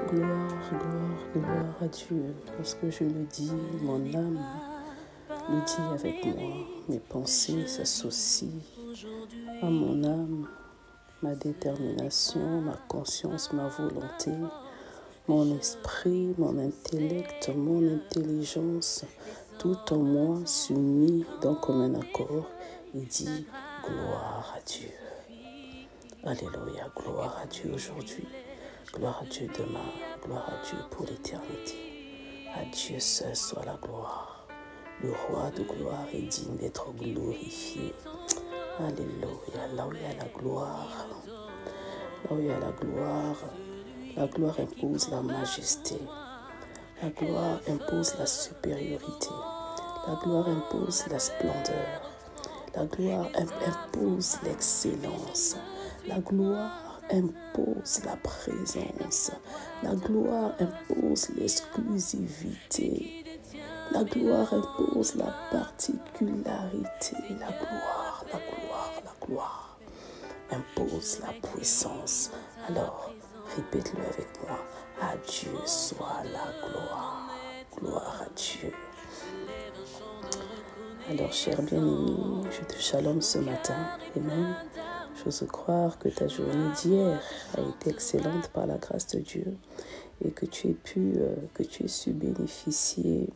Gloire, gloire, gloire à Dieu. Lorsque je le dis, mon âme le dit avec moi. Mes pensées s'associent à mon âme, ma détermination, ma conscience, ma volonté, mon esprit, mon intellect, mon intelligence, tout en moi s'unit donc comme un accord et dit gloire à Dieu. Alléluia, gloire à Dieu aujourd'hui, gloire à Dieu demain, gloire à Dieu pour l'éternité. À Dieu seul soit la gloire. Le roi de gloire est digne d'être glorifié. Alléluia, là où il y a la gloire, là où il y a la gloire impose la majesté. La gloire impose la supériorité. La gloire impose la splendeur. La gloire impose l'excellence. La gloire impose la présence. La gloire impose l'exclusivité. La gloire impose la particularité. La gloire impose la puissance. Alors, répète-le avec moi. À Dieu soit la gloire. Gloire à Dieu. Alors, cher bien-aimé, je te shalom ce matin. Amen. J'ose croire que ta journée d'hier a été excellente par la grâce de Dieu et que tu aies su bénéficier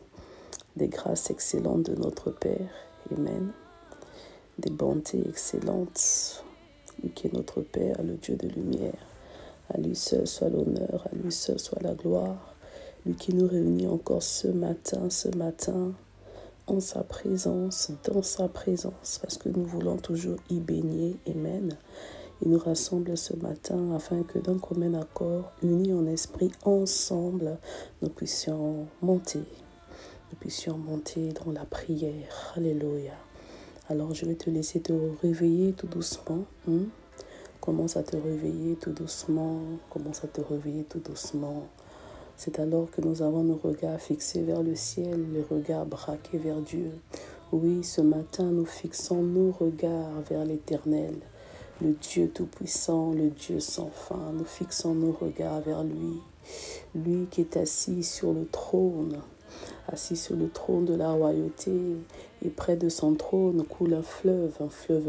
des grâces excellentes de notre Père. Amen. Des bontés excellentes. Lui qui est notre Père, le Dieu de lumière. À lui seul soit l'honneur, à lui seul soit la gloire. Lui qui nous réunit encore ce matin, en sa présence, dans sa présence, parce que nous voulons toujours y baigner. Amen. Il nous rassemble ce matin afin que d'un commun accord, unis en esprit, ensemble, nous puissions monter dans la prière. Alléluia. Alors je vais te laisser te réveiller tout doucement. Commence à te réveiller tout doucement. C'est alors que nous avons nos regards fixés vers le ciel, les regards braqués vers Dieu. Oui, ce matin, nous fixons nos regards vers l'Éternel, le Dieu Tout-Puissant, le Dieu sans fin. Nous fixons nos regards vers lui, lui qui est assis sur le trône de la royauté. Et près de son trône coule un fleuve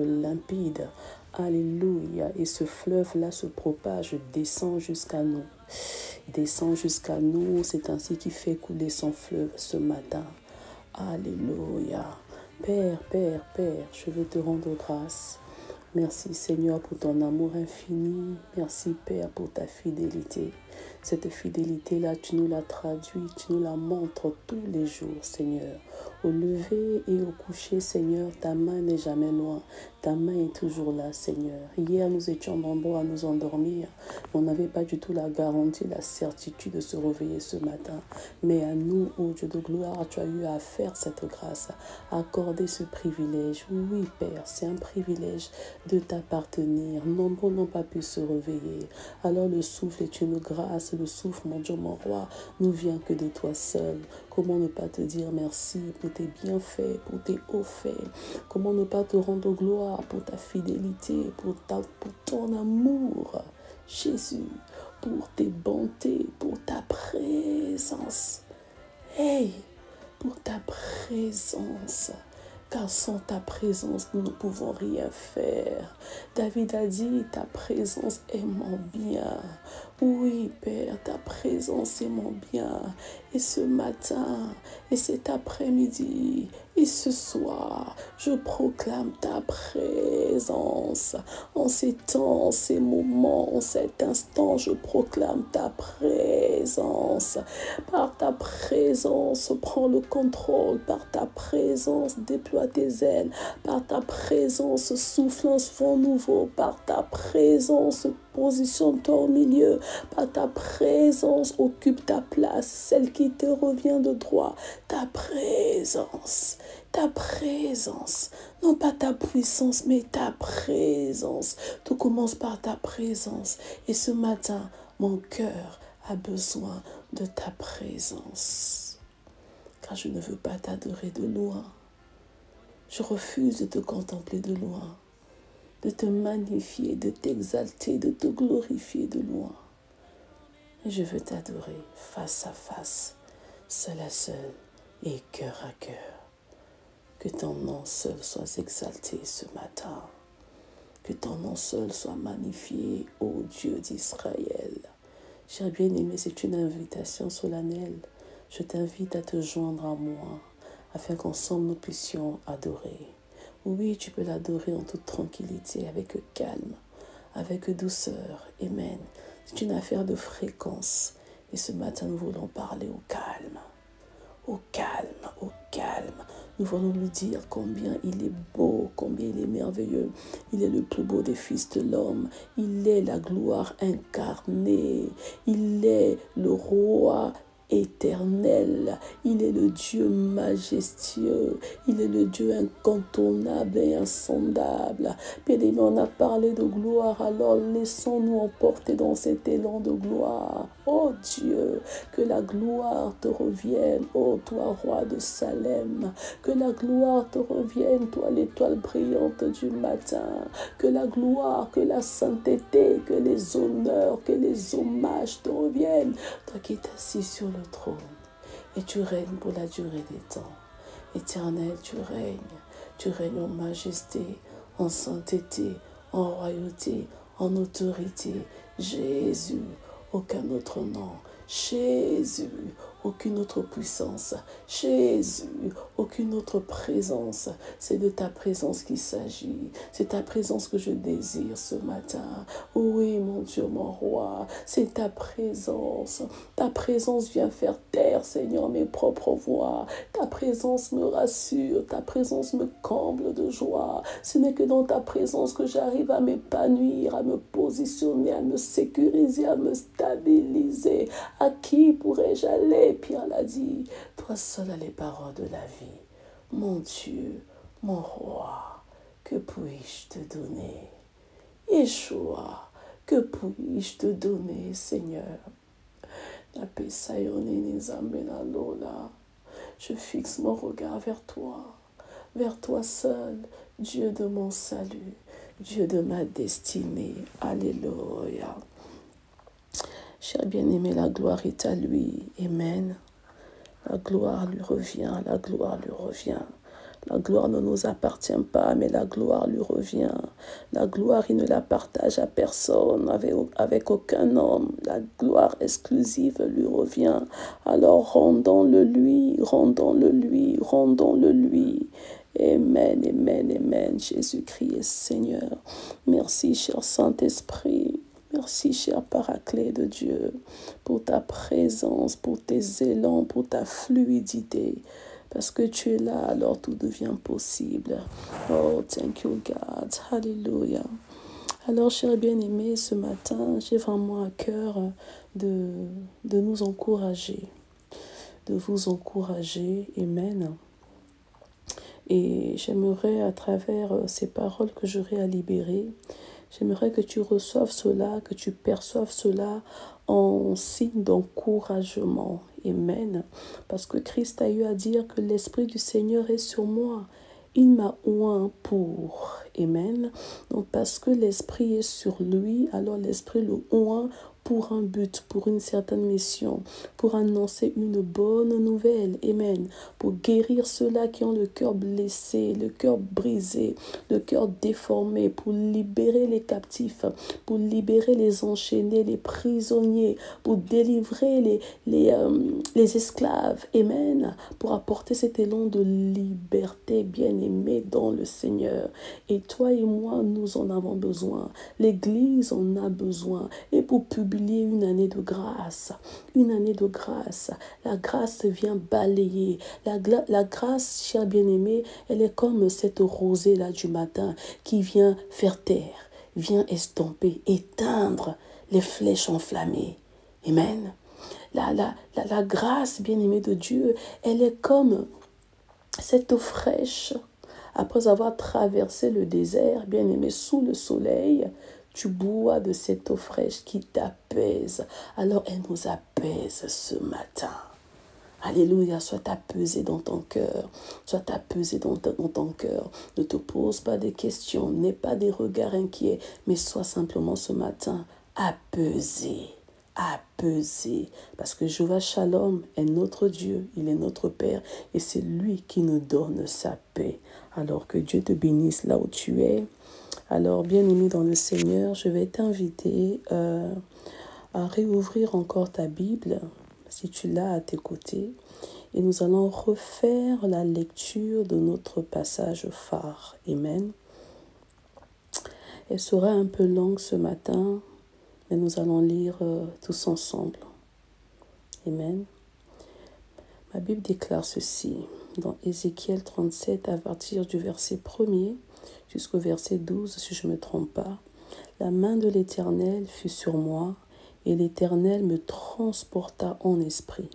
limpide. Alléluia. Et ce fleuve-là se propage, descend jusqu'à nous. C'est ainsi qu'il fait couler son fleuve ce matin. Alléluia. Père, je veux te rendre grâce. Merci Seigneur pour ton amour infini. Merci Père pour ta fidélité. Cette fidélité-là, tu nous la traduis, tu nous la montres tous les jours, Seigneur. Au lever et au coucher, Seigneur, ta main n'est jamais loin. Ta main est toujours là, Seigneur. Hier, nous étions nombreux à nous endormir. On n'avait pas du tout la garantie, la certitude de se réveiller ce matin. Mais à nous, ô Dieu de gloire, tu as eu à faire cette grâce, à accorder ce privilège. Oui, Père, c'est un privilège de t'appartenir. Nombreux n'ont pas pu se réveiller. Alors le souffle est une grâce. Le souffle, mon Dieu, mon roi, nous vient que de toi seul. Comment ne pas te dire merci pour tes bienfaits, pour tes hauts faits. Comment ne pas te rendre gloire pour ta fidélité, pour ton amour, Jésus, pour tes bontés, pour ta présence. Hey, pour ta présence. Car sans ta présence, nous ne pouvons rien faire. David a dit, ta présence est mon bien. Oui, Père, ta présence est mon bien. Et ce matin, et cet après-midi, et ce soir, je proclame ta présence. En ces temps, en ces moments, en cet instant, je proclame ta présence. Par ta présence, prends le contrôle. Par ta présence, déploie tes ailes. Par ta présence, souffle un vent nouveau. Par ta présence, positionne-toi au milieu. Par ta présence, occupe ta place, celle qui te revient de droit. Ta présence, non pas ta puissance, mais ta présence. Tout commence par ta présence. Et ce matin, mon cœur a besoin de ta présence. Car je ne veux pas t'adorer de loin. Je refuse de te contempler de loin, de te magnifier, de t'exalter, de te glorifier de loin. Et je veux t'adorer face à face, seul à seul et cœur à cœur. Que ton nom seul soit exalté ce matin. Que ton nom seul soit magnifié, ô Dieu d'Israël. Cher bien-aimé, c'est une invitation solennelle. Je t'invite à te joindre à moi, afin qu'ensemble nous puissions adorer. Oui, tu peux l'adorer en toute tranquillité, avec calme, avec douceur. Amen. C'est une affaire de fréquence. Et ce matin, nous voulons parler au calme. Au calme, au calme. Nous voulons lui dire combien il est beau, combien il est merveilleux. Il est le plus beau des fils de l'homme. Il est la gloire incarnée. Il est le roi éternel. Il est le Dieu majestueux. Il est le Dieu incontournable et insondable. Bien-aimé, on a parlé de gloire, alors laissons-nous emporter dans cet élan de gloire. Oh Dieu, que la gloire te revienne, ô toi roi de Salem. Que la gloire te revienne, toi l'étoile brillante du matin. Que la gloire, que la sainteté, que les honneurs, que les hommages te reviennent. Toi qui es assis sur le trône et tu règnes pour la durée des temps. Éternel, tu règnes en majesté, en sainteté, en royauté, en autorité. Jésus, aucun autre nom. Jésus, aucune autre puissance. Jésus, aucune autre présence. C'est de ta présence qu'il s'agit. C'est ta présence que je désire ce matin. Oui, mon Dieu, mon roi, c'est ta présence. Ta présence vient faire taire, Seigneur, mes propres voix. Ta présence me rassure. Ta présence me comble de joie. Ce n'est que dans ta présence que j'arrive à m'épanouir, à me positionner, à me sécuriser, à me stabiliser. À qui pourrais-je aller? Pierre l'a dit, toi seul as les paroles de la vie. Mon Dieu, mon roi, que puis-je te donner? Yeshua, que puis-je te donner, Seigneur? Je fixe mon regard vers toi seul, Dieu de mon salut, Dieu de ma destinée. Alléluia. Cher bien-aimé, la gloire est à lui. Amen. La gloire lui revient, la gloire lui revient. La gloire ne nous appartient pas, mais la gloire lui revient. La gloire, il ne la partage à personne, avec aucun homme. La gloire exclusive lui revient. Alors rendons-le lui, rendons-le lui, rendons-le lui. Amen, amen, amen. Jésus-Christ est Seigneur. Merci, cher Saint-Esprit. Merci, cher Paraclet de Dieu, pour ta présence, pour tes élans, pour ta fluidité. Parce que tu es là, alors tout devient possible. Oh, thank you, God. Hallelujah. Alors, chers bien-aimés, ce matin, j'ai vraiment à cœur de nous encourager, de vous encourager. Amen. Et j'aimerais, à travers ces paroles que j'aurai à libérer, j'aimerais que tu reçoives cela, que tu perçoives cela en signe d'encouragement. Amen. Parce que Christ a eu à dire que l'Esprit du Seigneur est sur moi. Il m'a oint pour. Amen. Donc parce que l'Esprit est sur lui, alors l'Esprit le oint pour un but, pour une certaine mission, pour annoncer une bonne nouvelle. Amen. Pour guérir ceux-là qui ont le cœur blessé, le cœur brisé, le cœur déformé, pour libérer les captifs, pour libérer les enchaînés, les prisonniers, pour délivrer les esclaves. Amen. Pour apporter cet élan de liberté bien-aimée dans le Seigneur. Et toi et moi, nous en avons besoin. L'Église en a besoin. Et pour publier une année de grâce. Une année de grâce. La grâce vient balayer. La grâce, cher bien-aimé, elle est comme cette rosée-là du matin qui vient faire taire, vient estomper, éteindre les flèches enflammées. Amen. La grâce, bien-aimée de Dieu, elle est comme cette eau fraîche. Après avoir traversé le désert, bien-aimé, sous le soleil, tu bois de cette eau fraîche qui t'apaise. Alors elle nous apaise ce matin. Alléluia, sois apaisé dans ton cœur. Sois apaisé dans ton cœur. Ne te pose pas des questions, n'aie pas des regards inquiets, mais sois simplement ce matin apaisé. apaiser. Parce que Jéhovah Shalom est notre Dieu, il est notre Père et c'est lui qui nous donne sa paix. Alors que Dieu te bénisse là où tu es. Alors, bien-aimé dans le Seigneur, je vais t'inviter à réouvrir encore ta Bible, si tu l'as à tes côtés. Et nous allons refaire la lecture de notre passage phare. Amen. Elle sera un peu longue ce matin, mais nous allons lire tous ensemble. Amen. Ma Bible déclare ceci, dans Ézéchiel 37, à partir du verset 1er jusqu'au verset 12, si je ne me trompe pas. La main de l'Éternel fut sur moi, et l'Éternel me transporta en esprit,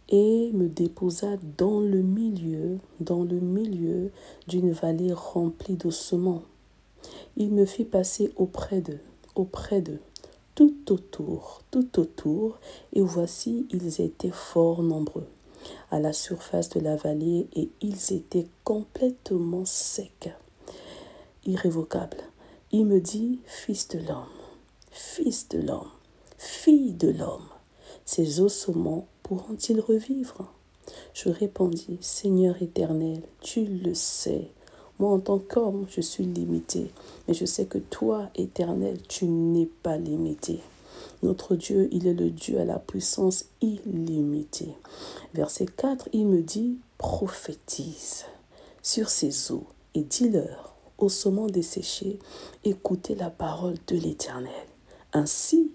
et me déposa dans le milieu d'une vallée remplie d'ossements. Il me fit passer auprès d'eux, tout autour, et voici, ils étaient fort nombreux à la surface de la vallée, et ils étaient complètement secs, irrévocables. Il me dit, fils de l'homme, fille de l'homme, ces ossements pourront-ils revivre? Je répondis, Seigneur éternel, tu le sais. Moi, en tant qu'homme, je suis limité. Mais je sais que toi, éternel, tu n'es pas limité. Notre Dieu, il est le Dieu à la puissance illimitée. Verset 4, il me dit, prophétise sur ces eaux et dis-leur, ossements desséchés, écoutez la parole de l'Éternel. Ainsi,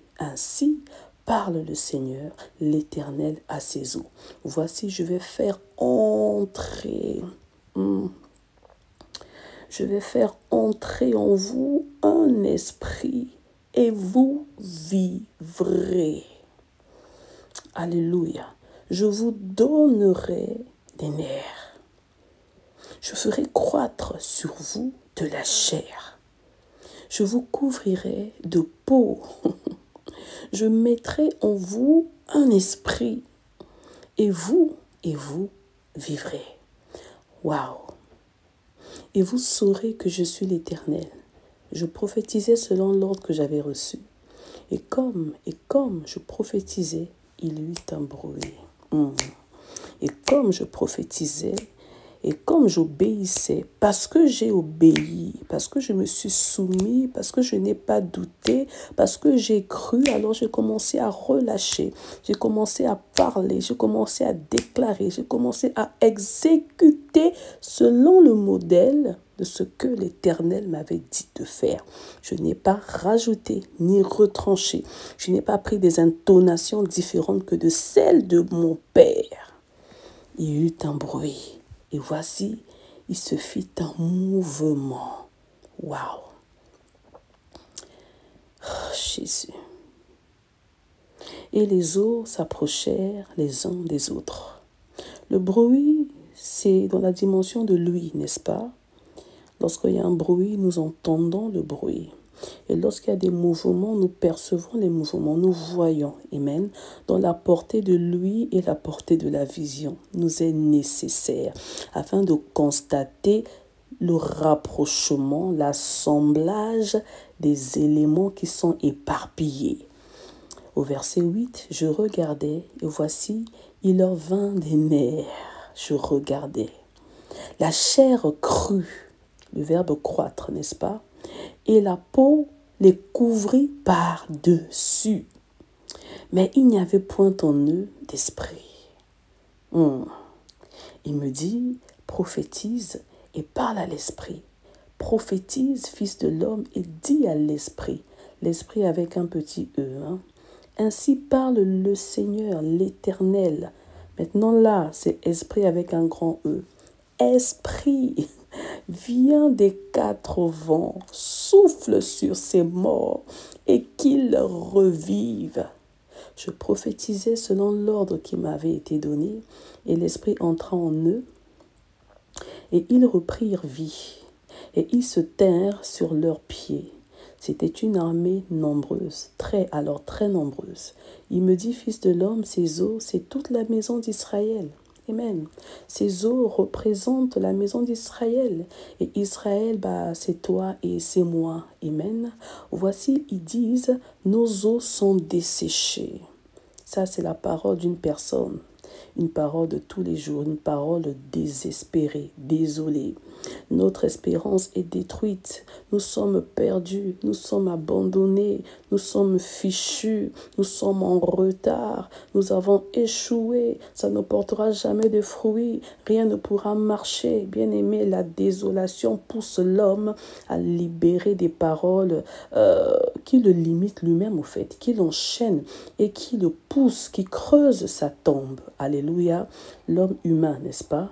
parle le Seigneur, l'Éternel à ses eaux. Voici, je vais faire entrer en vous un esprit et vous vivrez. Alléluia. Je vous donnerai des nerfs. Je ferai croître sur vous de la chair. Je vous couvrirai de peau. Je mettrai en vous un esprit et vous vivrez. Waouh! Et vous saurez que je suis l'Éternel. Je prophétisais selon l'ordre que j'avais reçu. Et comme je prophétisais, il y eut un bruit. Et comme je prophétisais, et comme j'obéissais, parce que j'ai obéi, parce que je me suis soumis, parce que je n'ai pas douté, parce que j'ai cru, alors j'ai commencé à relâcher, j'ai commencé à parler, j'ai commencé à déclarer, j'ai commencé à exécuter selon le modèle de ce que l'Éternel m'avait dit de faire. Je n'ai pas rajouté ni retranché. Je n'ai pas pris des intonations différentes que de celles de mon Père. Il y eut un bruit. Et voici, il se fit un mouvement. Waouh! Oh, Jésus. Et les eaux s'approchèrent les uns des autres. Le bruit, c'est dans la dimension de l'ouïe, n'est-ce pas? Lorsqu'il y a un bruit, nous entendons le bruit. Et lorsqu'il y a des mouvements, nous percevons les mouvements, nous voyons. Amen. Dans la portée de l'ouïe et la portée de la vision nous est nécessaire afin de constater le rapprochement, l'assemblage des éléments qui sont éparpillés. Au verset 8, je regardais et voici, il leur vint des nerfs. Je regardais. La chair crut, le verbe croître, n'est-ce pas? Et la peau les couvrit par-dessus. Mais il n'y avait point en eux d'esprit. Il me dit, prophétise et parle à l'esprit. Prophétise, fils de l'homme, et dis à l'esprit. L'esprit avec un petit E. Ainsi parle le Seigneur, l'Éternel. Maintenant là, c'est esprit avec un grand E. Esprit, viens des quatre vents, souffle sur ces morts et qu'ils revivent. Je prophétisais selon l'ordre qui m'avait été donné, et l'esprit entra en eux, et ils reprirent vie, et ils se tinrent sur leurs pieds. C'était une armée nombreuse, très nombreuse. Il me dit, fils de l'homme, ces eaux, c'est toute la maison d'Israël. Amen. Ces eaux représentent la maison d'Israël. Et Israël, c'est toi et c'est moi. Amen. Voici, ils disent, nos eaux sont desséchées. Ça, c'est la parole d'une personne. Une parole de tous les jours, une parole désespérée, désolée. Notre espérance est détruite. Nous sommes perdus, nous sommes abandonnés, nous sommes fichus, nous sommes en retard, nous avons échoué. Ça ne portera jamais de fruits, rien ne pourra marcher. Bien-aimé, la désolation pousse l'homme à libérer des paroles qui le limitent lui-même, au fait, qui l'enchaînent et qui le poussent, qui creusent sa tombe. Alléluia, l'homme humain, n'est-ce pas?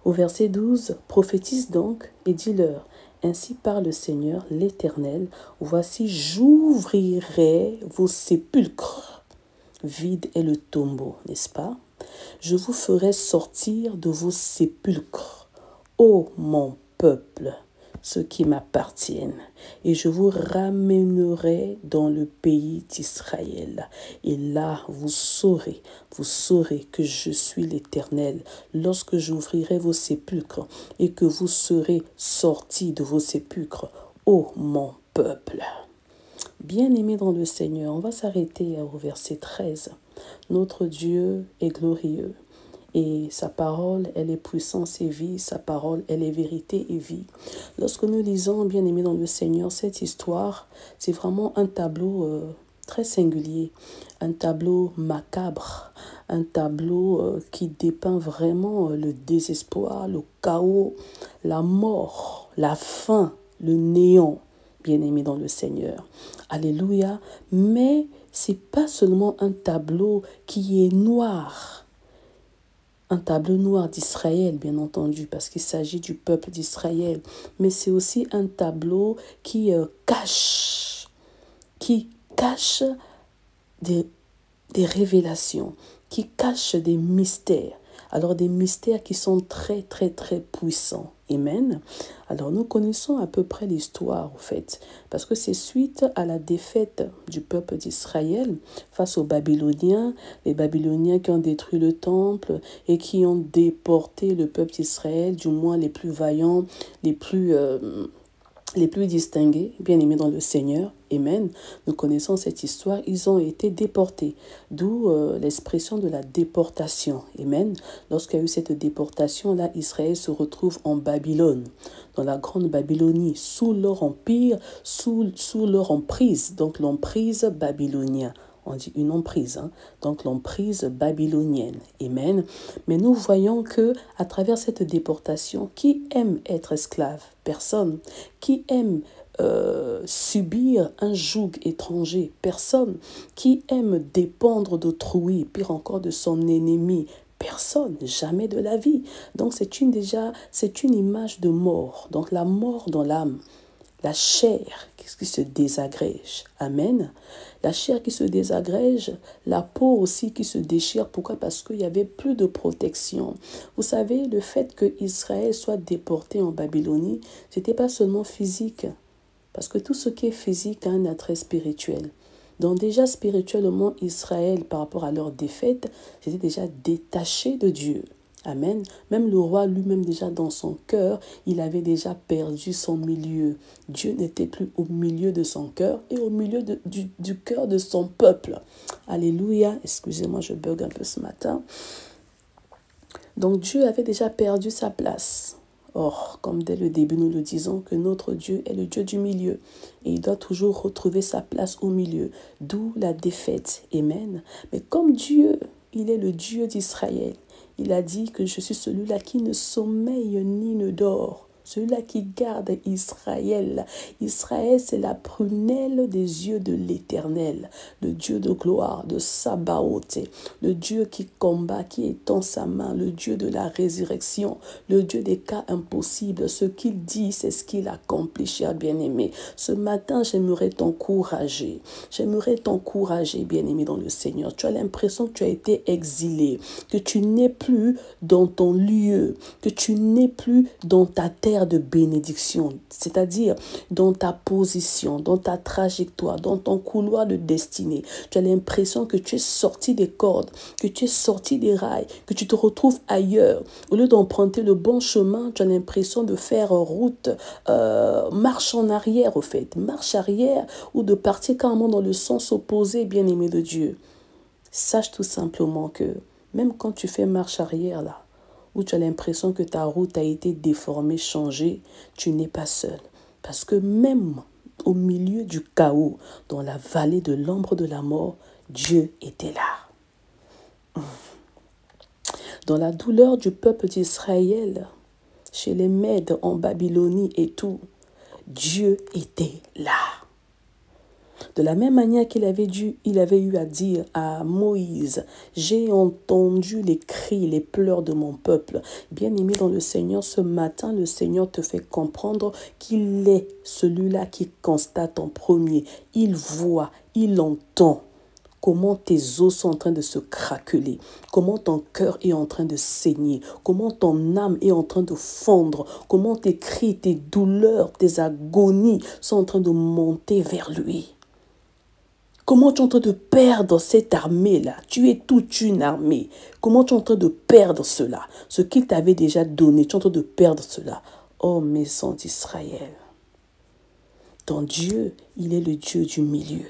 Au verset 12, prophétise donc et dis-leur, ainsi parle le Seigneur l'Éternel, voici j'ouvrirai vos sépulcres, vide est le tombeau, n'est-ce pas? Je vous ferai sortir de vos sépulcres, ô mon peuple, ceux qui m'appartiennent, et je vous ramènerai dans le pays d'Israël. Et là, vous saurez que je suis l'Éternel, lorsque j'ouvrirai vos sépulcres et que vous serez sortis de vos sépulcres, ô mon peuple. Bien-aimés dans le Seigneur, on va s'arrêter au verset 13. Notre Dieu est glorieux. Et sa parole, elle est puissance et vie. Sa parole, elle est vérité et vie. Lorsque nous lisons, bien-aimés dans le Seigneur, cette histoire, c'est vraiment un tableau très singulier. Un tableau macabre. Un tableau qui dépeint vraiment le désespoir, le chaos, la mort, la faim, le néant. Bien-aimés dans le Seigneur. Alléluia. Mais c'est pas seulement un tableau qui est noir. Un tableau noir d'Israël, bien entendu, parce qu'il s'agit du peuple d'Israël. Mais c'est aussi un tableau qui cache des révélations, qui cache des mystères. Alors des mystères qui sont très, très, très puissants. Amen. Alors nous connaissons à peu près l'histoire, au fait, parce que c'est suite à la défaite du peuple d'Israël face aux Babyloniens, les Babyloniens qui ont détruit le temple et qui ont déporté le peuple d'Israël, du moins les plus vaillants, les plus distingués, bien aimés dans le Seigneur. Amen. Nous connaissons cette histoire. Ils ont été déportés. D'où l'expression de la déportation. Amen. Lorsqu'il y a eu cette déportation, là, Israël se retrouve en Babylone, dans la grande Babylonie, sous leur empire, sous leur emprise. Donc l'emprise babylonienne. On dit une emprise, donc l'emprise babylonienne. Amen. Mais nous voyons que à travers cette déportation, qui aime être esclave? Personne. Qui aime subir un joug étranger? Personne. Qui aime dépendre d'autrui, pire encore de son ennemi? Personne, jamais de la vie. Donc c'est une image de mort. Donc la mort dans l'âme. La chair qui se désagrège. Amen. La chair qui se désagrège, la peau aussi qui se déchire. Pourquoi? Parce qu'il n'y avait plus de protection. Vous savez, le fait que Israël soit déporté en Babylonie, ce n'était pas seulement physique. Parce que tout ce qui est physique a un attrait spirituel. Donc déjà spirituellement, Israël, par rapport à leur défaite, c'était déjà détaché de Dieu. Amen. Même le roi lui-même, déjà dans son cœur, il avait déjà perdu son milieu. Dieu n'était plus au milieu de son cœur et au milieu du cœur de son peuple. Alléluia. Excusez-moi, je bug un peu ce matin. Donc Dieu avait déjà perdu sa place. Or, comme dès le début nous le disons, que notre Dieu est le Dieu du milieu. Et il doit toujours retrouver sa place au milieu. D'où la défaite. Amen. Mais comme Dieu, il est le Dieu d'Israël. Il a dit que je suis celui-là qui ne sommeille ni ne dort. Celui-là qui garde Israël. Israël, c'est la prunelle des yeux de l'Éternel. Le Dieu de gloire, de Sabaoth. Le Dieu qui combat, qui étend sa main. Le Dieu de la résurrection. Le Dieu des cas impossibles. Ce qu'il dit, c'est ce qu'il accomplit, cher bien-aimé. Ce matin, j'aimerais t'encourager. J'aimerais t'encourager, bien-aimé, dans le Seigneur. Tu as l'impression que tu as été exilé. Que tu n'es plus dans ton lieu. Que tu n'es plus dans ta terre. ère de bénédiction, c'est-à-dire dans ta position, dans ta trajectoire, dans ton couloir de destinée. Tu as l'impression que tu es sorti des cordes, que tu es sorti des rails, que tu te retrouves ailleurs. Au lieu d'emprunter le bon chemin, tu as l'impression de faire route, marche en arrière au fait, marche arrière ou de partir carrément dans le sens opposé, bien-aimé de Dieu. Sache tout simplement que même quand tu fais marche arrière là, où tu as l'impression que ta route a été déformée, changée, tu n'es pas seul. Parce que même au milieu du chaos, dans la vallée de l'ombre de la mort, Dieu était là. Dans la douleur du peuple d'Israël, chez les Mèdes en Babylonie et tout, Dieu était là. De la même manière qu'il avait eu à dire à Moïse, j'ai entendu les cris, les pleurs de mon peuple. Bien-aimé dans le Seigneur, ce matin, le Seigneur te fait comprendre qu'il est celui-là qui constate en premier. Il voit, il entend comment tes os sont en train de se craqueler, comment ton cœur est en train de saigner, comment ton âme est en train de fondre, comment tes cris, tes douleurs, tes agonies sont en train de monter vers lui. Comment tu es en train de perdre cette armée-là? Tu es toute une armée. Comment tu es en train de perdre cela? Ce qu'il t'avait déjà donné, tu es en train de perdre cela. Oh, maison d'Israël. Ton Dieu, il est le Dieu du milieu.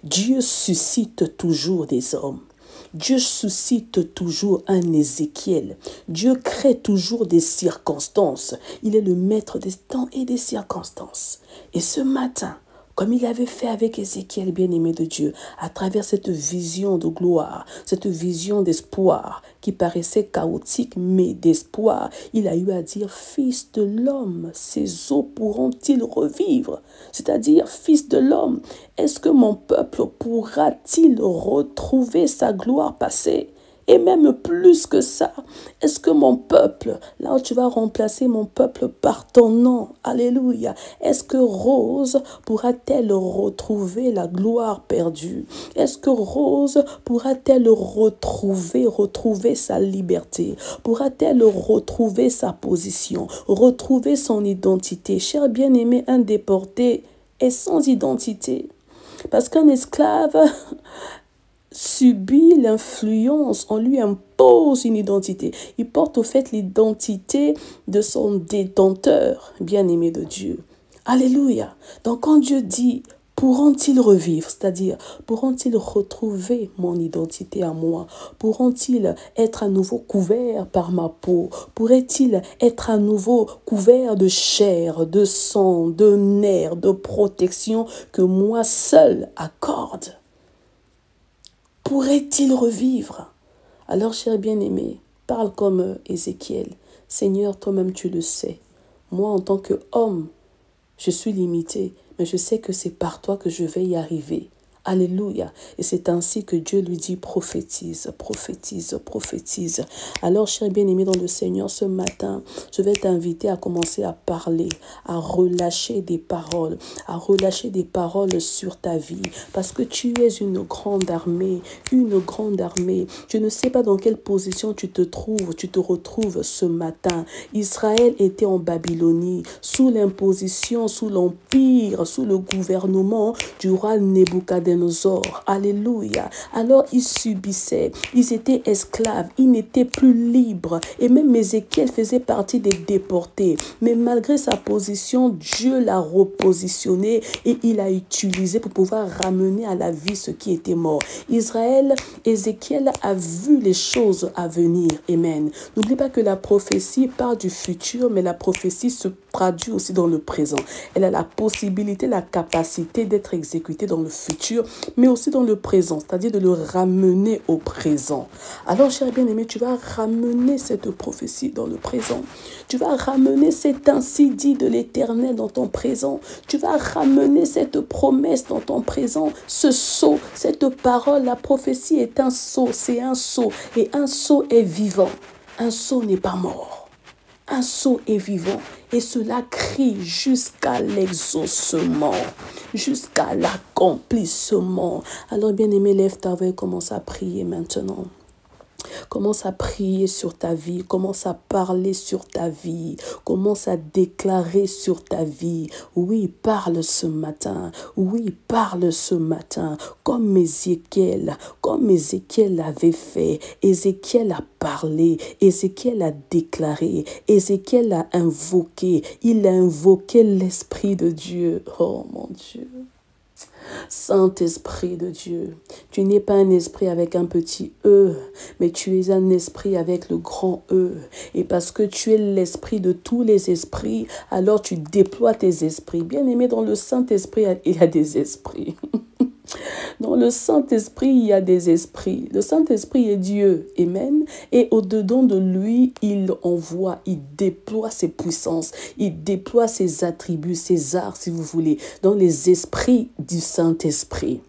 Dieu suscite toujours des hommes. Dieu suscite toujours un Ézéchiel. Dieu crée toujours des circonstances. Il est le maître des temps et des circonstances. Et ce matin, comme il avait fait avec Ézéchiel, bien-aimé de Dieu, à travers cette vision de gloire, cette vision d'espoir qui paraissait chaotique, mais d'espoir, il a eu à dire, fils de l'homme, ces os pourront-ils revivre? C'est-à-dire, fils de l'homme, est-ce que mon peuple pourra-t-il retrouver sa gloire passée? Et même plus que ça, est-ce que mon peuple, là où tu vas remplacer mon peuple par ton nom, alléluia, est-ce que Rose pourra-t-elle retrouver la gloire perdue? Est-ce que Rose pourra-t-elle retrouver sa liberté? Pourra-t-elle retrouver sa position, retrouver son identité? Cher bien-aimé, un déporté est sans identité. Parce qu'un esclave subit l'influence, on lui impose une identité. Il porte au fait l'identité de son détenteur, bien-aimé de Dieu. Alléluia. Donc quand Dieu dit, pourront-ils revivre, c'est-à-dire, pourront-ils retrouver mon identité à moi? Pourront-ils être à nouveau couverts par ma peau? Pourraient-ils être à nouveau couverts de chair, de sang, de nerfs, de protection que moi seul accorde? Pourrait-il revivre? Alors, cher bien-aimé, parle comme Ézéchiel. Seigneur, toi-même tu le sais. Moi, en tant qu'homme, je suis limité, mais je sais que c'est par toi que je vais y arriver. Alléluia. Et c'est ainsi que Dieu lui dit, prophétise, prophétise, prophétise. Alors, cher bien-aimé dans le Seigneur, ce matin, je vais t'inviter à commencer à parler, à relâcher des paroles sur ta vie. Parce que tu es une grande armée, une grande armée. Tu ne sais pas dans quelle position tu te retrouves ce matin. Israël était en Babylonie, sous l'imposition, sous l'empire, sous le gouvernement du roi Nebuchadnezzar. Alléluia. Alors ils subissaient, ils étaient esclaves, ils n'étaient plus libres. Et même Ézéchiel faisait partie des déportés. Mais malgré sa position, Dieu l'a repositionné et il a utilisé pour pouvoir ramener à la vie ce qui était mort. Ézéchiel a vu les choses à venir. Amen. N'oublie pas que la prophétie part du futur, mais la prophétie se traduit aussi dans le présent. Elle a la possibilité, la capacité d'être exécutée dans le futur, mais aussi dans le présent, c'est-à-dire de le ramener au présent. Alors, cher bien-aimé, tu vas ramener cette prophétie dans le présent. Tu vas ramener cet ainsi dit de l'Éternel dans ton présent. Tu vas ramener cette promesse dans ton présent. Ce sceau, cette parole, la prophétie est un sceau, c'est un sceau. Et un sceau est vivant. Un sceau n'est pas mort. Un sceau est vivant et cela crie jusqu'à l'exaucement, jusqu'à l'accomplissement. Alors bien-aimé, lève ta voix et commence à prier maintenant. Commence à prier sur ta vie. Commence à parler sur ta vie. Commence à déclarer sur ta vie. Oui, parle ce matin. Oui, parle ce matin. Comme Ézéchiel avait fait. Ézéchiel a parlé. Ézéchiel a déclaré. Ézéchiel a invoqué. Il a invoqué l'Esprit de Dieu. Oh mon Dieu. Saint-Esprit de Dieu, tu n'es pas un esprit avec un petit E, mais tu es un esprit avec le grand E. Et parce que tu es l'esprit de tous les esprits, alors tu déploies tes esprits. Bien aimé, dans le Saint-Esprit, il y a des esprits. Dans le Saint-Esprit, il y a des esprits. Le Saint-Esprit est Dieu. Amen. Et au-dedans de lui, il envoie, il déploie ses puissances, il déploie ses attributs, ses arts, si vous voulez, dans les esprits du Saint-Esprit.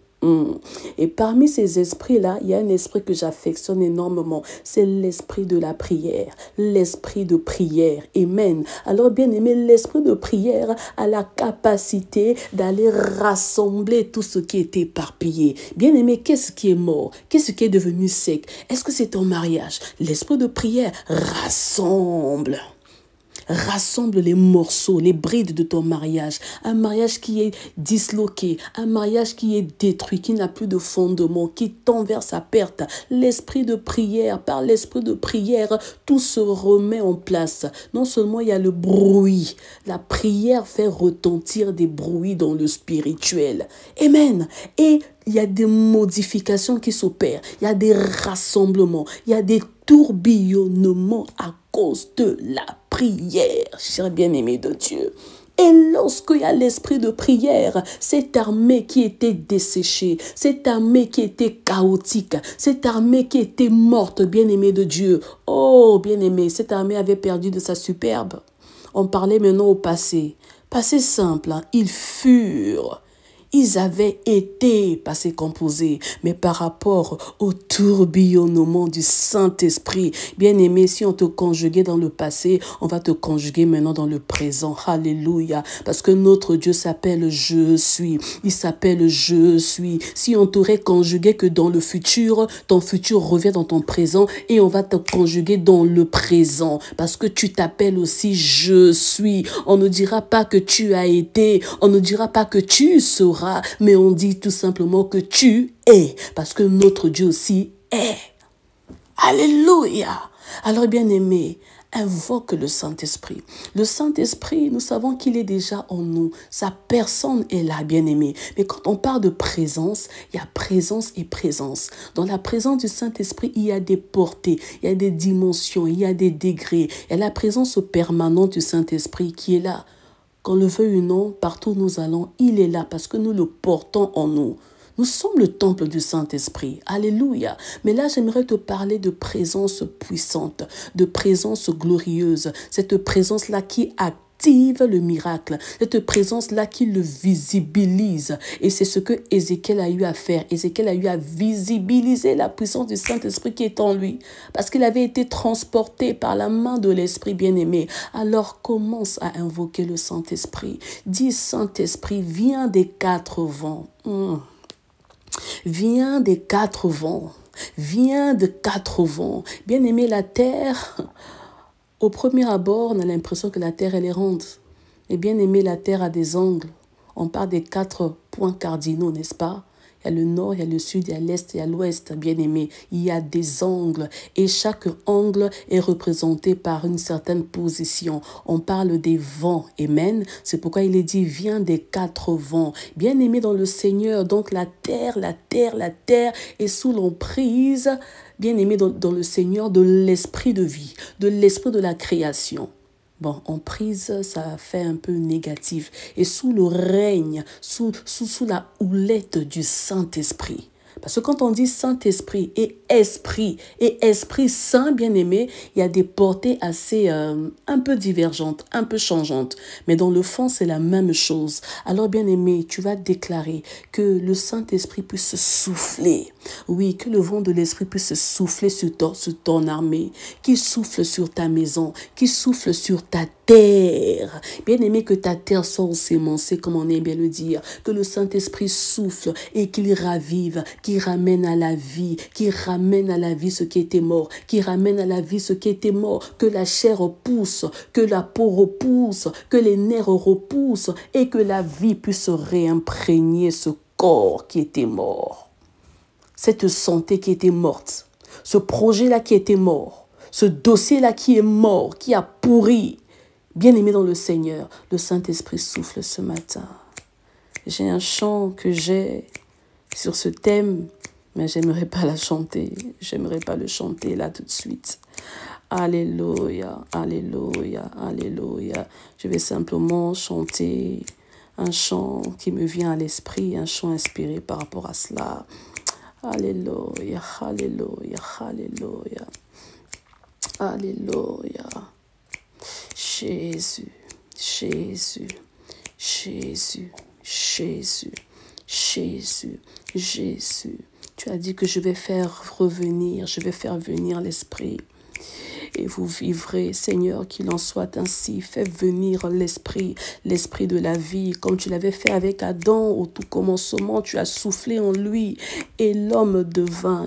Et parmi ces esprits-là, il y a un esprit que j'affectionne énormément. C'est l'esprit de la prière. L'esprit de prière. Amen. Alors, bien aimé, l'esprit de prière a la capacité d'aller rassembler tout ce qui est éparpillé. Bien aimé, qu'est-ce qui est mort? Qu'est-ce qui est devenu sec? Est-ce que c'est ton mariage? L'esprit de prière rassemble. Rassemble les morceaux, les brides de ton mariage. Un mariage qui est disloqué, un mariage qui est détruit, qui n'a plus de fondement, qui tend vers sa perte. L'esprit de prière, par l'esprit de prière, tout se remet en place. Non seulement il y a le bruit, la prière fait retentir des bruits dans le spirituel. Amen. Et il y a des modifications qui s'opèrent, il y a des rassemblements, il y a des tourbillonnements à cause de la prière, cher bien-aimé de Dieu. Et lorsqu'il y a l'esprit de prière, cette armée qui était desséchée, cette armée qui était chaotique, cette armée qui était morte, bien-aimé de Dieu, oh bien-aimé, cette armée avait perdu de sa superbe. On parlait maintenant au passé. Passé simple, hein, ils furent. Ils avaient été passé composés, mais par rapport au tourbillonnement du Saint-Esprit, bien aimé, si on te conjuguait dans le passé, on va te conjuguer maintenant dans le présent. Alléluia. Parce que notre Dieu s'appelle Je suis. Il s'appelle Je suis. Si on t'aurait conjugué que dans le futur, ton futur revient dans ton présent et on va te conjuguer dans le présent. Parce que tu t'appelles aussi Je suis. On ne dira pas que tu as été. On ne dira pas que tu seras. Mais on dit tout simplement que tu es, parce que notre Dieu aussi est. Alléluia. Alors bien aimé, invoque le Saint-Esprit. Le Saint-Esprit, nous savons qu'il est déjà en nous. Sa personne est là, bien aimé. Mais quand on parle de présence, il y a présence et présence. Dans la présence du Saint-Esprit, il y a des portées, il y a des dimensions, il y a des degrés. Il y a la présence permanente du Saint-Esprit qui est là. Qu'on le veuille ou non, partout où nous allons, il est là parce que nous le portons en nous. Nous sommes le temple du Saint-Esprit. Alléluia. Mais là, j'aimerais te parler de présence puissante, de présence glorieuse. Cette présence-là qui active le miracle, cette présence-là qui le visibilise. Et c'est ce que Ézéchiel a eu à faire. Ézéchiel a eu à visibiliser la puissance du Saint-Esprit qui est en lui. Parce qu'il avait été transporté par la main de l'Esprit bien-aimé. Alors commence à invoquer le Saint-Esprit. Dis Saint-Esprit, viens des quatre vents. Viens des quatre vents. Viens de quatre vents. Bien-aimé, la terre... Au premier abord, on a l'impression que la terre, elle est ronde. Et bien aimé, la terre a des angles. On parle des 4 points cardinaux, n'est-ce pas? Il y a le nord, il y a le sud, il y a l'est, il y a l'ouest, bien aimé. Il y a des angles. Et chaque angle est représenté par une certaine position. On parle des vents. Amen. C'est pourquoi il est dit, viens des 4 vents. Bien aimé dans le Seigneur. Donc la terre est sous l'emprise, bien aimé dans le Seigneur, de l'esprit de vie, de l'esprit de la création. Bon, en prise, ça fait un peu négatif. Et sous le règne, sous la houlette du Saint-Esprit. Parce que quand on dit Saint-Esprit et Esprit Saint, bien aimé, il y a des portées assez un peu divergentes, un peu changeantes. Mais dans le fond, c'est la même chose. Alors, bien aimé, tu vas déclarer que le Saint-Esprit puisse souffler. Oui, que le vent de l'Esprit puisse souffler sur ton armée, qu'il souffle sur ta maison, qu'il souffle sur ta terre. Bien-aimé, que ta terre soit ensémencée, comme on aime bien le dire. Que le Saint-Esprit souffle et qu'il ravive, qu'il ramène à la vie, qu'il ramène à la vie ce qui était mort, qu'il ramène à la vie ce qui était mort. Que la chair repousse, que la peau repousse, que les nerfs repoussent et que la vie puisse réimprégner ce corps qui était mort. Cette santé qui était morte, ce projet-là qui était mort, ce dossier-là qui est mort, qui a pourri. Bien-aimé dans le Seigneur, le Saint-Esprit souffle ce matin. J'ai un chant que j'ai sur ce thème, mais j'aimerais pas la chanter. J'aimerais pas le chanter là tout de suite. Alléluia, alléluia, alléluia. Je vais simplement chanter un chant qui me vient à l'esprit, un chant inspiré par rapport à cela. Alléluia, alléluia, alléluia, alléluia. Jésus, Jésus, Jésus, Jésus, Jésus, Jésus. Tu as dit que je vais faire venir l'Esprit. Et vous vivrez, Seigneur, qu'il en soit ainsi. Fais venir l'Esprit de la vie, comme tu l'avais fait avec Adam au tout commencement. Tu as soufflé en lui et l'homme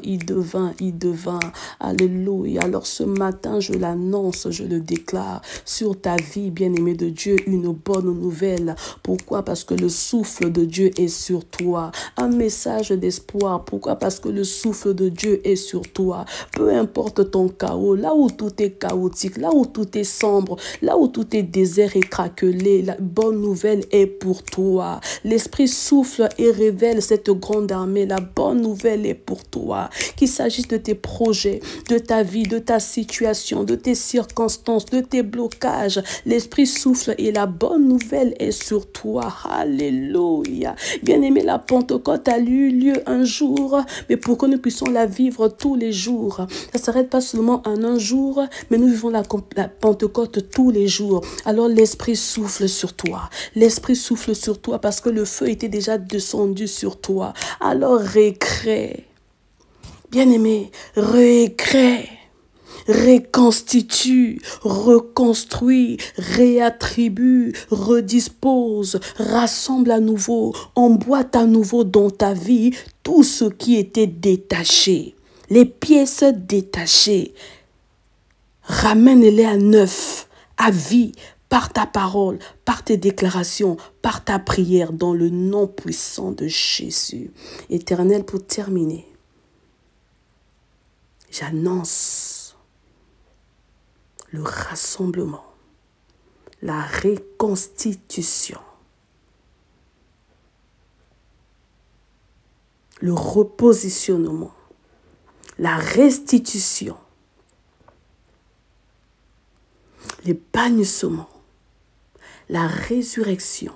il devint. Alléluia. Alors ce matin, je l'annonce, je le déclare sur ta vie, bien-aimé de Dieu, une bonne nouvelle. Pourquoi? Parce que le souffle de Dieu est sur toi. Un message d'espoir. Pourquoi? Parce que le souffle de Dieu est sur toi. Peu importe ton chaos, là où tout est chaotique, là où tout est sombre, là où tout est désert et craquelé, la bonne nouvelle est pour toi. L'Esprit souffle et révèle cette grande armée. La bonne nouvelle est pour toi. Qu'il s'agisse de tes projets, de ta vie, de ta situation, de tes circonstances, de tes blocages. L'Esprit souffle et la bonne nouvelle est sur toi. Alléluia. Bien-aimé, la Pentecôte a eu lieu un jour, mais pour que nous puissions la vivre tous les jours. Ça ne s'arrête pas seulement en un jour, mais nous vivons la Pentecôte tous les jours. Alors l'Esprit souffle sur toi. L'Esprit souffle sur toi parce que le feu était déjà descendu sur toi. Alors récrée. Bien-aimé, récrée. Reconstitue, reconstruit, réattribue, redispose, rassemble à nouveau, emboîte à nouveau dans ta vie tout ce qui était détaché. Les pièces détachées, ramène-les à neuf, à vie, par ta parole, par tes déclarations, par ta prière, dans le nom puissant de Jésus. Éternel, pour terminer, j'annonce le rassemblement, la reconstitution, le repositionnement, la restitution, les bannissement, la résurrection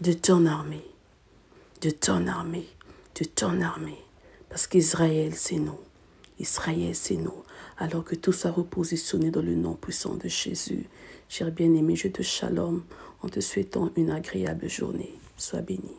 de ton armée, de ton armée, de ton armée. Parce qu'Israël, c'est nous. Israël, c'est nous. Alors que tout soit repositionné dans le nom puissant de Jésus. Cher bien-aimé, je te shalom en te souhaitant une agréable journée. Sois béni.